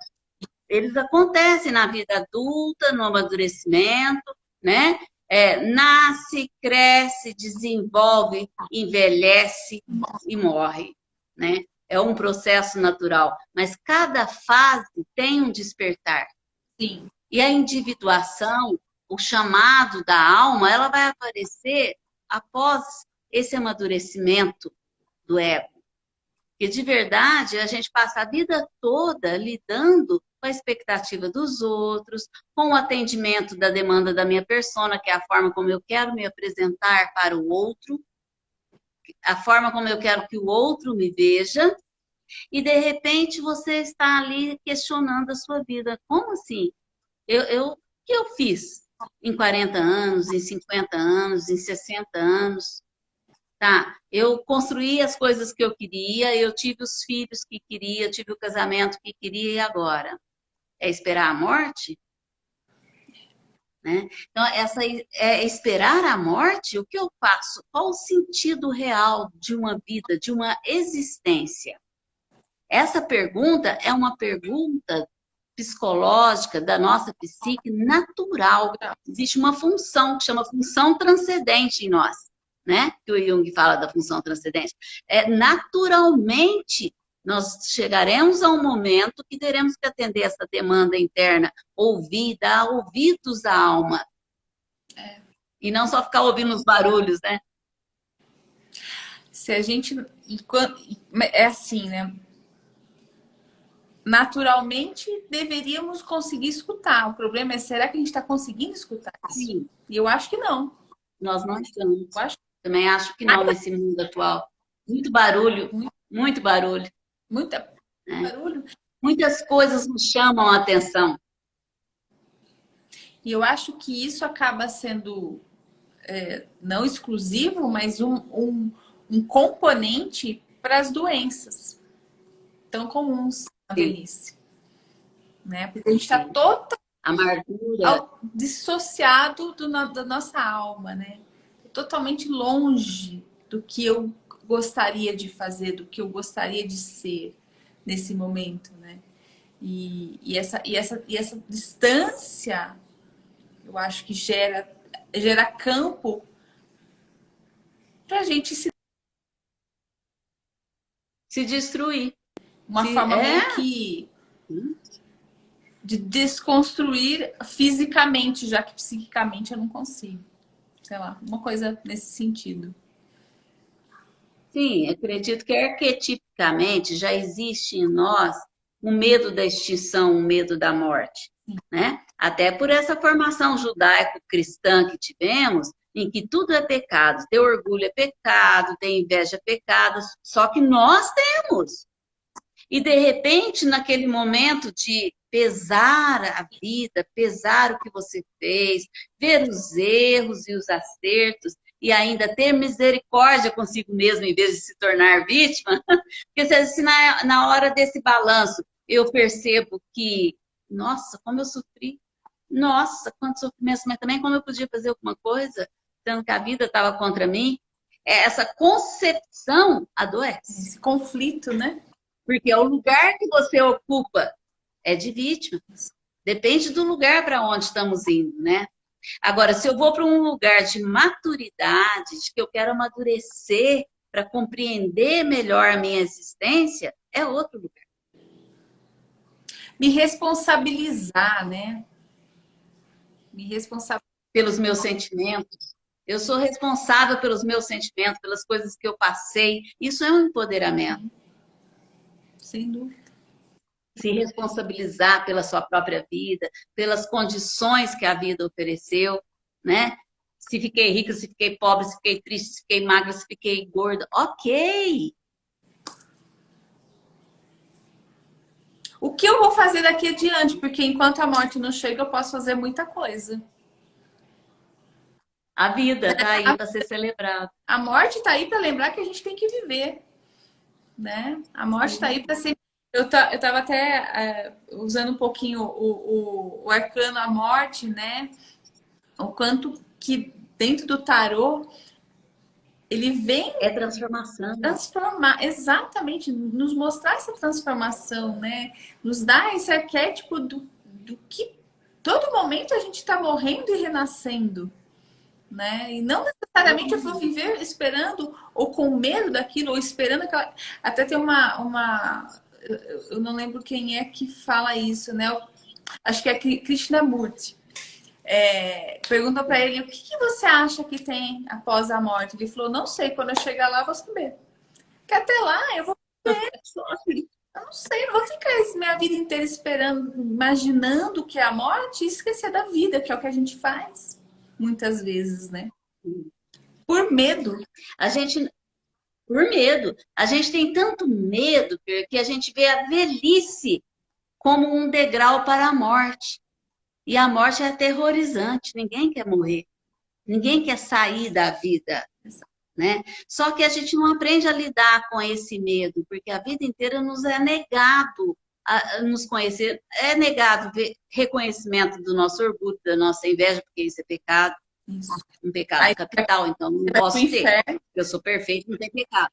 S1: Eles acontecem na vida adulta, no amadurecimento, né? Nasce, cresce, desenvolve, envelhece e morre, né? É um processo natural, mas cada fase tem um despertar.
S2: Sim.
S1: E a individuação, o chamado da alma, ela vai aparecer após esse amadurecimento do ego. Porque, de verdade, a gente passa a vida toda lidando com a expectativa dos outros, com o atendimento da demanda da minha persona, que é a forma como eu quero me apresentar para o outro, a forma como eu quero que o outro me veja, e, de repente, você está ali questionando a sua vida. Como assim? O que eu fiz em 40 anos, em 50 anos, em 60 anos? Tá, eu construí as coisas que eu queria, eu tive os filhos que queria, eu tive o casamento que queria, e agora? É esperar a morte? Né? Então, esperar a morte, o que eu faço? Qual o sentido real de uma vida, de uma existência? Essa pergunta é uma pergunta psicológica da nossa psique natural. Existe uma função que chama função transcendente em nós, né? Que o Jung fala da função transcendente. Naturalmente, nós chegaremos a um momento que teremos que atender essa demanda interna, ouvir, dar ouvidos à alma. E não só ficar ouvindo os barulhos, né?
S2: Se a gente... É assim, né? Naturalmente, deveríamos conseguir escutar. O problema é, será que a gente está conseguindo escutar isso?
S1: Sim.
S2: E eu acho que não.
S1: Nós não estamos.
S2: Também
S1: acho que não nesse mundo atual. Muito barulho, muito barulho.
S2: Muita barulho.
S1: Muitas coisas nos chamam a atenção.
S2: E eu acho que isso acaba sendo não exclusivo, mas um componente para as doenças tão comuns na velhice. Né? Porque a gente está totalmente dissociado da nossa alma, né? Totalmente longe do que eu gostaria de fazer, do que eu gostaria de ser nesse momento, né? E essa distância, eu acho que gera campo para a gente
S1: se destruir.
S2: Uma forma meio que de desconstruir fisicamente, já que psiquicamente eu não consigo. Sei lá, uma coisa nesse sentido.
S1: Sim, acredito que arquetipicamente já existe em nós o medo da extinção, o medo da morte, né? Até por essa formação judaico-cristã que tivemos, em que tudo é pecado, ter orgulho é pecado, ter inveja é pecado, só que nós temos. E, de repente, naquele momento de pesar a vida, pesar o que você fez, ver os erros e os acertos, e ainda ter misericórdia consigo mesmo, em vez de se tornar vítima, porque se na hora desse balanço eu percebo que, nossa, como eu sofri, nossa, quanto sofrimento, mas também como eu podia fazer alguma coisa, sendo que a vida estava contra mim, essa concepção adoece.
S2: Esse conflito, né?
S1: Porque o lugar que você ocupa é de vítima. Depende do lugar para onde estamos indo, né? Agora, se eu vou para um lugar de maturidade, de que eu quero amadurecer para compreender melhor a minha existência, é outro lugar.
S2: Me responsabilizar, né? Me responsabilizar
S1: pelos meus sentimentos. Eu sou responsável pelos meus sentimentos, pelas coisas que eu passei. Isso é um empoderamento.
S2: Sem dúvida.
S1: Se responsabilizar pela sua própria vida, pelas condições que a vida ofereceu, né? Se fiquei rica, se fiquei pobre, se fiquei triste, se fiquei magra, se fiquei gorda. Ok.
S2: O que eu vou fazer daqui adiante? Porque enquanto a morte não chega, eu posso fazer muita coisa.
S1: A vida tá aí para ser celebrada.
S2: A morte tá aí para lembrar que a gente tem que viver, né? A morte tá aí para ser... Eu tava até usando um pouquinho o arcano a morte, né? O quanto que dentro do tarô ele vem
S1: É transformação.
S2: transformar, exatamente, nos mostrar essa transformação, né? Nos dar esse arquétipo do que todo momento a gente está morrendo e renascendo, né? E não necessariamente eu vou viver esperando ou com medo daquilo, ou esperando aquela... Até tem eu não lembro quem é que fala isso, né? Acho que é Krishnamurti. Pergunta para ele o que você acha que tem após a morte. Ele falou, não sei, quando eu chegar lá eu vou saber. Porque até lá eu vou ver. Eu não sei, não vou ficar minha vida inteira esperando, imaginando o que é a morte e esquecer da vida, que é o que a gente faz muitas vezes, né? Por medo.
S1: A gente, por medo, a gente tem tanto medo que a gente vê a velhice como um degrau para a morte. E a morte é aterrorizante, ninguém quer morrer, ninguém quer sair da vida, né? Só que a gente não aprende a lidar com esse medo, porque a vida inteira nos é negado a nos conhecer, é negado reconhecimento do nosso orgulho, da nossa inveja, porque isso é pecado, um pecado capital, então não posso ter, eu sou perfeito, não tem pecado,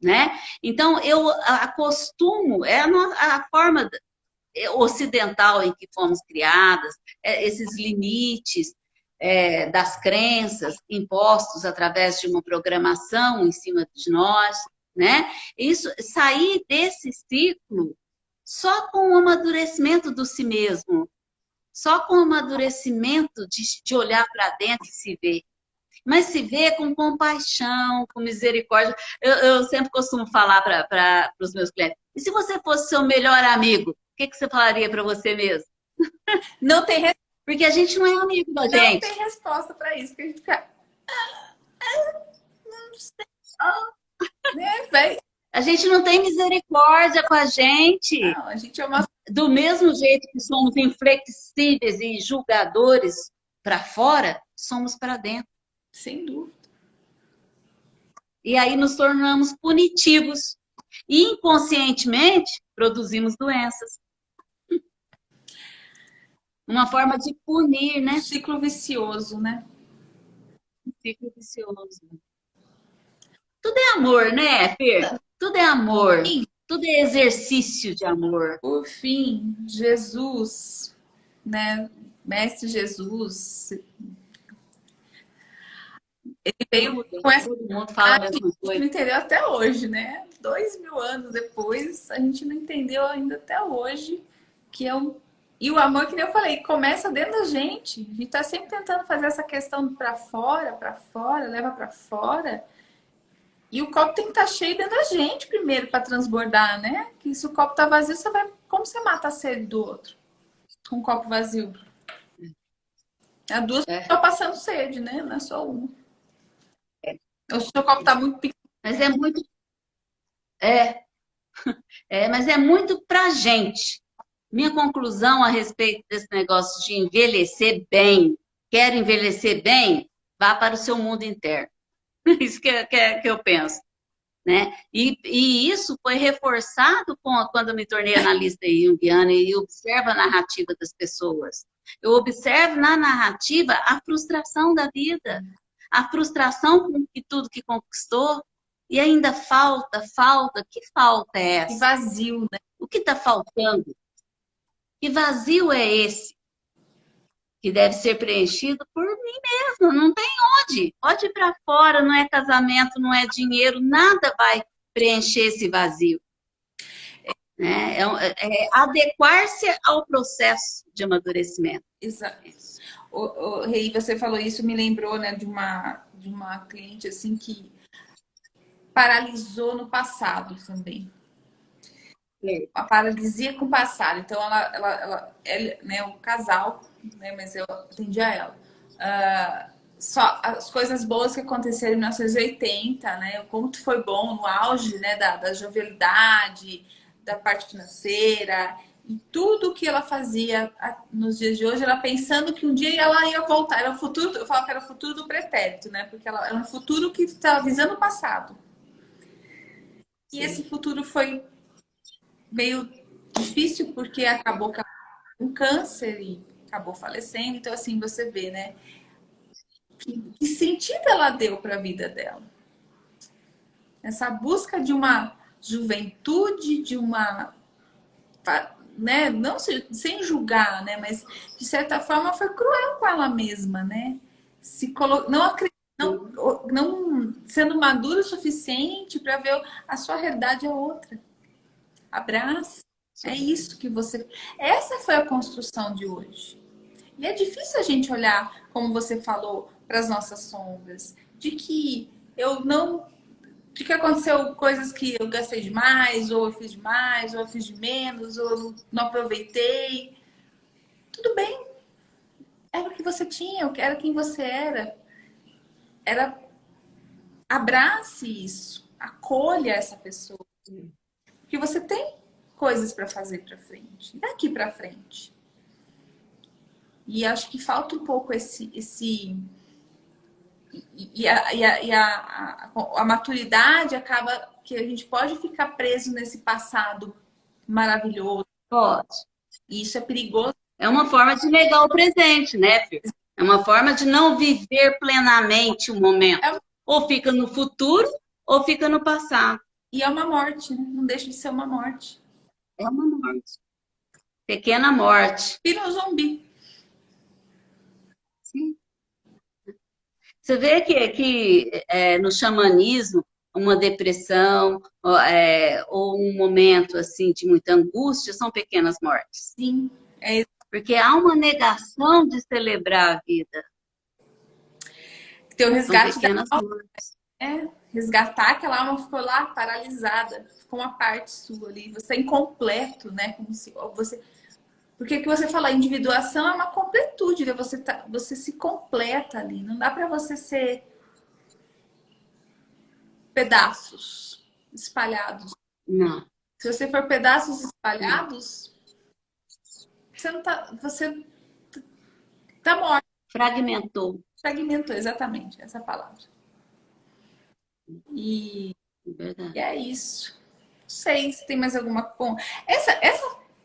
S1: né? Então eu acostumo, a forma ocidental em que fomos criadas, esses limites das crenças impostos através de uma programação em cima de nós, né? Isso, sair desse ciclo só com o amadurecimento do si mesmo, só com o amadurecimento de olhar para dentro e se ver. Mas se vê com compaixão, com misericórdia. Eu sempre costumo falar para os meus clientes, e se você fosse seu melhor amigo, o que você falaria para você mesmo?
S2: Não tem
S1: Porque a gente não é amigo da gente.
S2: Não tem resposta para isso, porque a gente fica... não sei. Né,
S1: a gente não tem misericórdia com a gente.
S2: Não, a gente é uma...
S1: Do mesmo jeito que somos inflexíveis e julgadores para fora, somos para dentro.
S2: Sem dúvida.
S1: E aí nos tornamos punitivos. E inconscientemente produzimos doenças. Uma forma de punir, né?
S2: Um ciclo vicioso, né?
S1: Um ciclo vicioso. Tudo é amor, né, Fer? Tudo é amor. Sim. Tudo é exercício de amor.
S2: Por fim, Jesus, né? Mestre Jesus, ele veio com essa...
S1: Todo mundo fala a mesma coisa.
S2: A gente não entendeu até hoje, né? 2000 anos depois, a gente não entendeu ainda até hoje que é um... E o amor, que nem eu falei, começa dentro da gente. A gente tá sempre tentando fazer essa questão para fora, leva para fora. E o copo tem que estar cheio dentro da gente primeiro para transbordar, né? Que se o copo tá vazio, você vai... Como você mata a sede do outro? Com um copo vazio. Há duas pessoas passando sede, né? Não é só uma. O seu copo tá muito pequeno.
S1: Mas é muito... mas é muito pra gente. Minha conclusão a respeito desse negócio de envelhecer bem, quer envelhecer bem, vá para o seu mundo interno. Isso que eu penso, né? E isso foi reforçado quando eu me tornei analista junguiana e observo a narrativa das pessoas. Eu observo na narrativa a frustração da vida, a frustração com tudo que conquistou, e ainda falta. Que falta é essa?
S2: Que vazio, né?
S1: O que está faltando? Que vazio é esse? Que deve ser preenchido por mim mesmo. Não tem onde. Pode ir para fora, não é casamento, não é dinheiro, nada vai preencher esse vazio. né? É adequar-se ao processo de amadurecimento.
S2: Exato. Rei, você falou isso, me lembrou, né, de uma cliente assim que paralisou no passado também.
S1: É.
S2: A paralisia com o passado. Então, ela né, um casal, né, mas eu atendi a ela. Só as coisas boas que aconteceram em 1980, né? O como foi bom no auge, né, da jovialidade, da parte financeira e tudo que ela fazia nos dias de hoje, ela pensando que um dia ela ia voltar. Era o futuro, eu falo que era o futuro do pretérito, né? Porque ela era um futuro que estava visando o passado. E esse
S1: Sim.
S2: futuro foi meio difícil porque acabou com um câncer e acabou falecendo. Então, assim, você vê, né? Que sentido ela deu para a vida dela? Essa busca de uma juventude, de uma, né? Não sem julgar, né? Mas de certa forma foi cruel com ela mesma, né? Não, não sendo madura o suficiente para ver a sua realidade é outra. Abraça. É isso que você. Essa foi a construção de hoje. E é difícil a gente olhar, como você falou, para as nossas sombras, de que eu não. De que aconteceu coisas que eu gastei demais, ou eu fiz demais, ou eu fiz de menos, ou eu não aproveitei. Tudo bem, era o que você tinha, era quem você era. Era abrace isso, acolha essa pessoa. Porque você tem coisas para fazer para frente, daqui para frente. E acho que falta um pouco a maturidade acaba que a gente pode ficar preso nesse passado maravilhoso.
S1: Pode.
S2: E isso é perigoso.
S1: É uma forma de negar o presente, né, Fê? É uma forma de não viver plenamente o momento. Ou fica no futuro, ou fica no passado.
S2: E é uma morte, né? Não deixa de ser uma morte.
S1: É uma morte. Pequena morte.
S2: E no zumbi.
S1: Sim. Você vê que no xamanismo, uma depressão ou um momento assim de muita angústia são pequenas mortes.
S2: Sim, é isso.
S1: Porque há uma negação de celebrar a vida.
S2: Ter o resgate
S1: são pequenas
S2: da alma.
S1: mortes.
S2: Resgatar aquela alma ficou lá paralisada. Ficou uma parte sua ali. Você é incompleto, né? Como se você... Porque que você fala, individuação é uma completude, né? Você se completa ali. Não dá para você ser pedaços espalhados.
S1: Não.
S2: Se você for pedaços espalhados, você tá morto.
S1: Fragmentou.
S2: Fragmentou, exatamente, essa palavra. E é isso. Não sei se tem mais alguma coisa.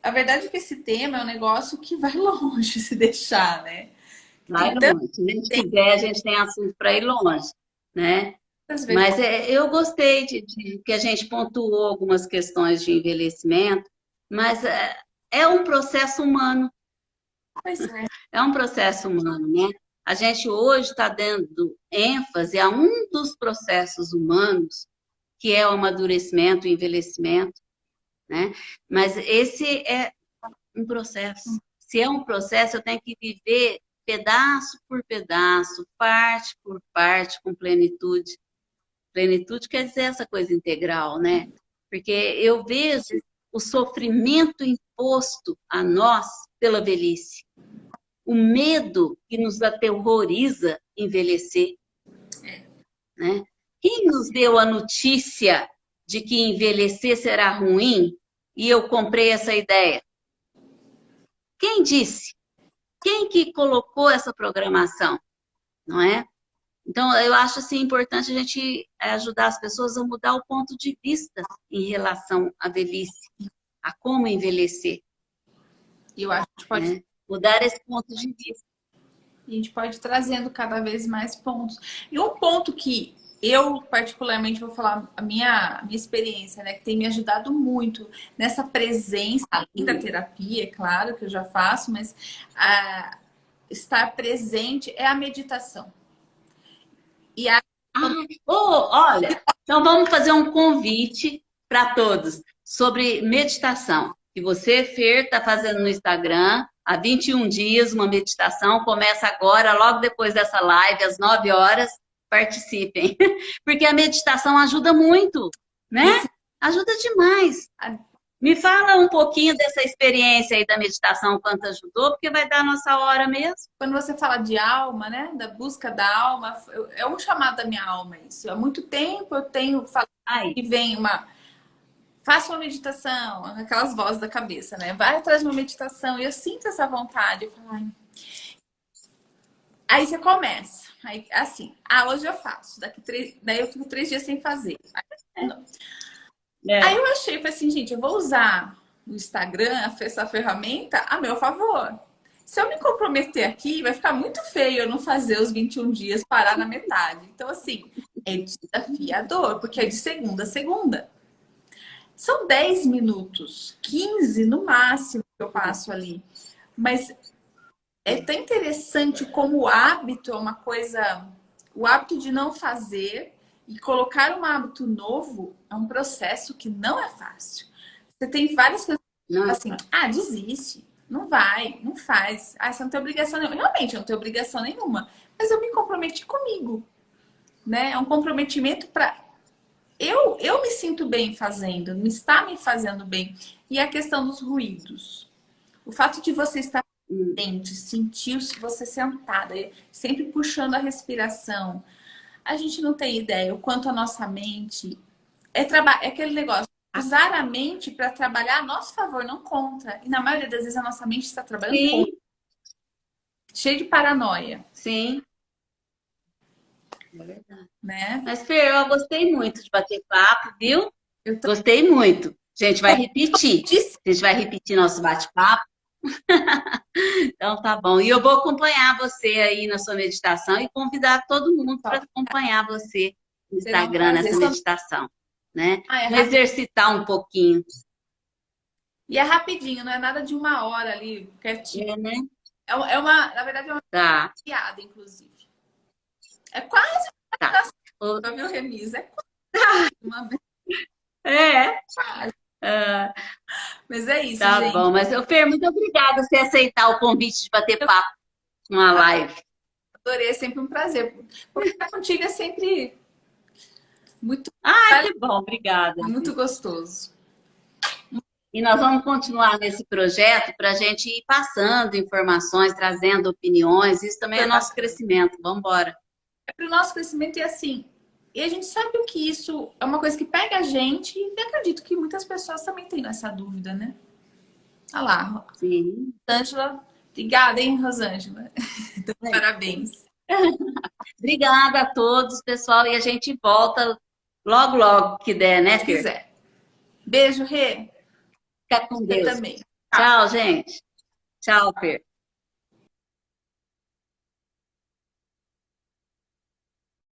S2: A verdade é que esse tema é um negócio que vai longe se deixar, né?
S1: Vai longe. Se a gente quiser, a gente tem assunto para ir longe, né? Mas eu gostei de que a gente pontuou algumas questões de envelhecimento, mas é um processo humano.
S2: Pois é.
S1: É um processo humano, né? A gente hoje está dando ênfase a um dos processos humanos, que é o amadurecimento, o envelhecimento, né? Mas esse é um processo. Se é um processo, eu tenho que viver pedaço por pedaço, parte por parte, com plenitude. Plenitude quer dizer essa coisa integral, né? Porque eu vejo o sofrimento imposto a nós pela velhice. O medo que nos aterroriza envelhecer. Né? Quem nos deu a notícia de que envelhecer será ruim e eu comprei essa ideia? Quem disse? Quem que colocou essa programação? Não é? Então, eu acho assim, importante a gente ajudar as pessoas a mudar o ponto de vista em relação à velhice, a como envelhecer.
S2: E eu acho que pode...
S1: Né? Mudar esse ponto de vista.
S2: E a gente pode ir trazendo cada vez mais pontos. E um ponto que eu, particularmente, vou falar a minha experiência, né? Que tem me ajudado muito nessa presença, além da terapia, é claro, que eu já faço, mas estar presente é a meditação. E
S1: olha, então vamos fazer um convite para todos. sobre meditação. Que você, Fer, está fazendo no Instagram há 21 dias, uma meditação. Começa agora, logo depois dessa live, às 9 horas. Participem. Porque a meditação ajuda muito, né? Ajuda demais. Me fala um pouquinho dessa experiência aí da meditação, quanto ajudou, porque vai dar a nossa hora mesmo.
S2: Quando você fala de alma, né? Da busca da alma, é um chamado da minha alma isso. Há muito tempo eu tenho falado que vem uma... Faça uma meditação, aquelas vozes da cabeça, né? Vai atrás de uma meditação. E eu sinto essa vontade. Eu falo, ai... Aí você começa. Aí, assim, hoje eu faço. Daí eu fico 3 dias sem fazer. Aí eu achei, falei assim, gente, eu vou usar o Instagram, essa ferramenta, a meu favor. Se eu me comprometer aqui, vai ficar muito feio eu não fazer os 21 dias, parar na metade. Então, assim, é desafiador, porque é de segunda a segunda. São 10 minutos, 15 no máximo que eu passo ali. Mas é tão interessante como o hábito é uma coisa... O hábito de não fazer e colocar um hábito novo é um processo que não é fácil. Você tem várias coisas assim, desiste, não vai, não faz. Você não tem obrigação nenhuma. Realmente, eu não tenho obrigação nenhuma. Mas eu me comprometi comigo, né? É um comprometimento para... Eu me sinto bem fazendo, me está me fazendo bem. E a questão dos ruídos. O fato de você estar presente, sentir você sentada, sempre puxando a respiração. A gente não tem ideia o quanto a nossa mente... É aquele negócio, usar a mente para trabalhar a nosso favor, não contra. E na maioria das vezes a nossa mente está trabalhando contra. Cheio de paranoia.
S1: Sim. É verdade.
S2: Né?
S1: Mas, Fer, eu gostei muito de bater papo, viu? Gostei muito. A gente vai repetir. A gente vai repetir nosso bate-papo. Então, tá bom. E eu vou acompanhar você aí na sua meditação e convidar todo mundo para acompanhar você no Instagram nessa meditação. Né? Exercitar um pouquinho.
S2: E é rapidinho, não é nada de 1 hora ali, quietinho.
S1: Né?
S2: Na verdade, é uma piada, inclusive. É quase uma viu, Remisa? É quase uma Mas é isso,
S1: tá
S2: gente.
S1: Tá bom, mas Fer, muito obrigada por você aceitar o convite de bater papo numa live.
S2: Adorei, é sempre um prazer. Conversar contigo é sempre muito...
S1: que bom, obrigada.
S2: Muito gostoso.
S1: E nós vamos continuar nesse projeto para a gente ir passando informações, trazendo opiniões. Isso também é nosso crescimento. Vamos embora.
S2: É para o nosso crescimento e assim... E a gente sabe o que isso é uma coisa que pega a gente e acredito que muitas pessoas também têm essa dúvida, né? Olha lá.
S1: Sim.
S2: Rosângela, obrigada, hein, Rosângela? Então, parabéns.
S1: Obrigada a todos, pessoal. E a gente volta logo, logo que der, né, Fer?
S2: Se quiser. Beijo, Rê.
S1: Fica com Deus.
S2: Eu também.
S1: Tchau, gente. Tchau, Fer.